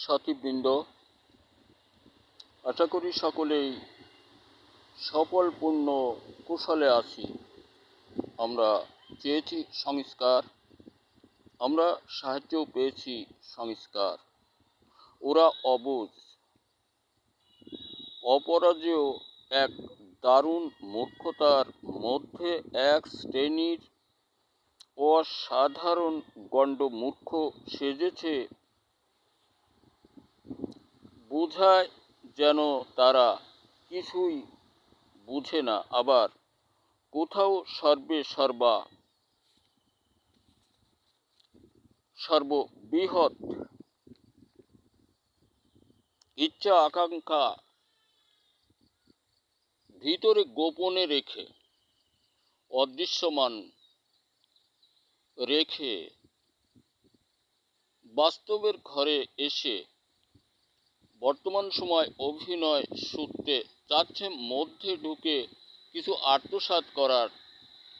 সাথীবৃন্দ, আশা করি সকলেই সফলপূর্ণ কুশলে আছি। আমরা চেয়েছি সংস্কার, আমরা সাহায্যও পেয়েছি সংস্কার। ওরা অবুঝ, অপরাজেয় এক দারুণ মূর্খতার মধ্যে এক শ্রেণীর অসাধারণ গণ্ডমূর্খ সেজেছে। বোঝায় যেন তারা কিছুই বুঝে না, আবার কোথাও সর্বে সর্বা সর্ববৃহৎ ইচ্ছা আকাঙ্ক্ষা ভিতরে গোপনে রেখে, অদৃশ্যমান রেখে বাস্তবের ঘরে এসে বর্তমান সময় অভিনয় সূত্রে চাচ্ছে মধ্যে ঢুকে কিছু আত্মসাৎ করার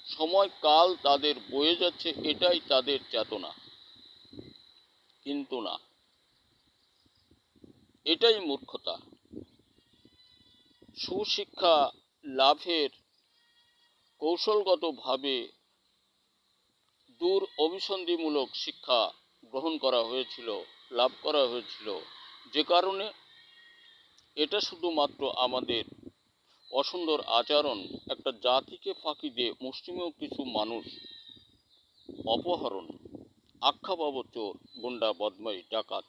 সময় কাল তাদের বয়ে যাচ্ছে, এটাই তাদের চেতনা। কিন্তু না, এটাই মূর্খতা। সুশিক্ষা লাভের কৌশলগতভাবে দূর অভিসন্ধিমূলক শিক্ষা গ্রহণ করা হয়েছিল, লাভ করা হয়েছিল, যে কারণে এটা শুধুমাত্র আমাদের অসুন্দর আচরণ, একটা জাতিকে ফাঁকি দিয়ে মুষ্টিমেয় কিছু মানুষ অপহরণ, আখ্যা পাবো চোর, গুন্ডা, বদমাই, ডাকাত।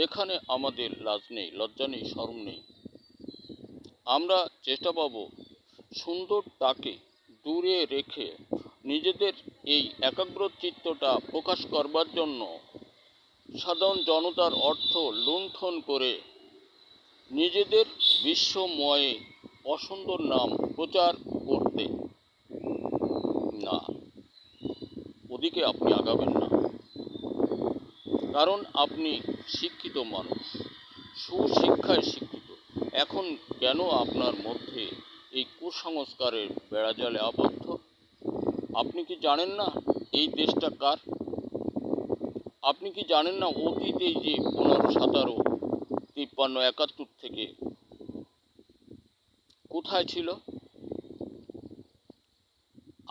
এখানে আমাদের লাজ নেই, লজ্জা নেই, শরম নেই। আমরা চেষ্টা পাবো সুন্দরটাকে দূরে রেখে নিজেদের এই একাগ্রচিত্তটা প্রকাশ করবার জন্য সাধারণ জনতার অর্থ লুণ্ঠন করে নিজেদের বিশ্বময়ে অসুন্দর নাম প্রচার করতে। না, ওদিকে আপনি আগাবেন না, কারণ আপনি শিক্ষিত মানুষ, সুশিক্ষায় শিক্ষিত। এখন কেন আপনার মধ্যে এই কুসংস্কারের বেড়াজালে আবদ্ধ? আপনি কি জানেন না এই দেশটা কার? আপনি কি জানেন না অতীতে যে 15, 17, 53, 71 থেকে কোথায় ছিল?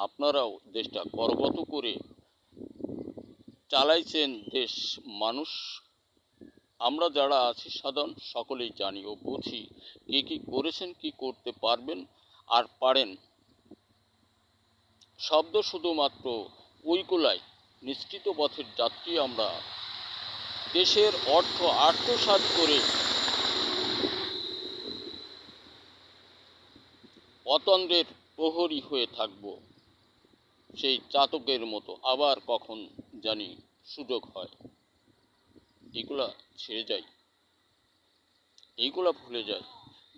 আপনারাও দেশটা করগত করে চালাইছেন দেশ মানুষ। আমরা যারা আছি সাধারণ সকলেই জানি ও বুঝি কে কি করেছেন, কি করতে পারবেন আর পারেন। শব্দ শুধুমাত্র ওইগুলাই, নিশ্চিত পথের যাত্রী আমরা। দেশের অর্থ আত্মসাৎ করে অতন্দ্রের প্রহরী হয়ে থাকব, সেই চাতকের মতো। আবার কখন জানি সুযোগ হয়, এইগুলা ছেড়ে যাই, এইগুলা ভুলে যাই,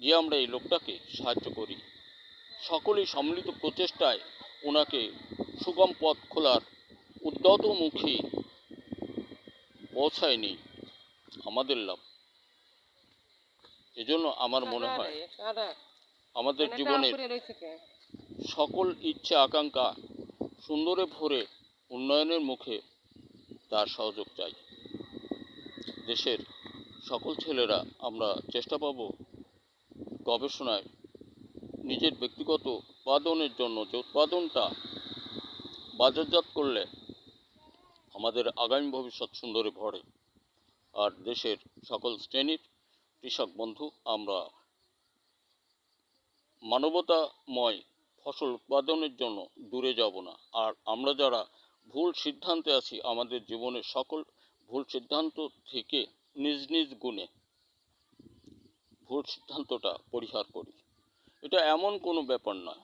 গিয়ে আমরা এই লোকটাকে সাহায্য করি। সকলেই সম্মিলিত প্রচেষ্টায় ওনাকে সুগম পথ খোলার উদ্যত মুখে পৌঁছায় নেই, আমাদের লাভ। এজন্য আমার মনে হয় আমাদের জীবনের সকল ইচ্ছা আকাঙ্ক্ষা সুন্দরে ভরে উন্নয়নের মুখে তার সহযোগ চাই। দেশের সকল ছেলেরা আমরা চেষ্টা পাব গবেষণায় নিজের ব্যক্তিগত উৎপাদনের জন্য, যে উৎপাদনটা বাজারজাত করলে আমাদের আগামী ভবিষ্যৎ সুন্দরে ভরে। আর দেশের সকল শ্রেণীর কৃষক বন্ধু, আমরা মানবতাময় ফসল উৎপাদনের জন্য দূরে যাব না। আর আমরা যারা ভুল সিদ্ধান্তে আছি, আমাদের জীবনের সকল ভুল সিদ্ধান্ত থেকে নিজ নিজ গুণে ভুল সিদ্ধান্তটা পরিহার করি। এটা এমন কোনো ব্যাপার নয়।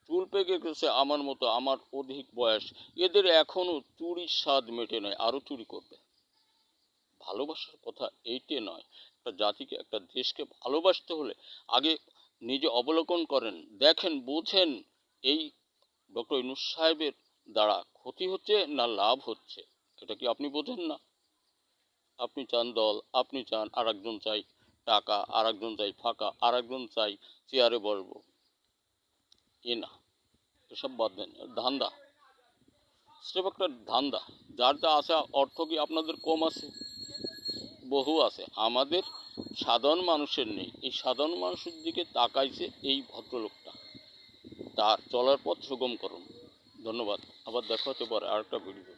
চুল পেকে গেছে আমার মতো, আমার অধিক বয়স, এদের এখনও চুরির স্বাদ মেটে নয়, আরও চুরি করবে। ভালোবাসার কথা এইটে নয়। একটা জাতিকে, একটা দেশকে ভালোবাসতে হলে আগে নিজে অবলোকন করেন, দেখেন, বোঝেন এই ডক্টর ইউনূস সাহেবের দ্বারা ক্ষতি হচ্ছে না লাভ হচ্ছে। এটা কি আপনি বোঝেন না? আপনি চান দল, আপনি চান আর একজন চাই টাকা, আর একজন চাই ফাঁকা, আর একজন চাই চেয়ারে বসবো। এ না, এসব বাদ দেন, ধান্দা। স্রেফ একটা ধান্দা। যার যা আছে, অর্থ কি আপনাদের কম আছে? বহু আছে। আমাদের সাধারণ মানুষের নেই। এই সাধারণ মানুষের দিকে তাকাইছে এই ভদ্রলোকটা। তার চলার পথ সুগম করুন। ধন্যবাদ। আবার দেখা হতে পারে আরেকটা ভিডিও।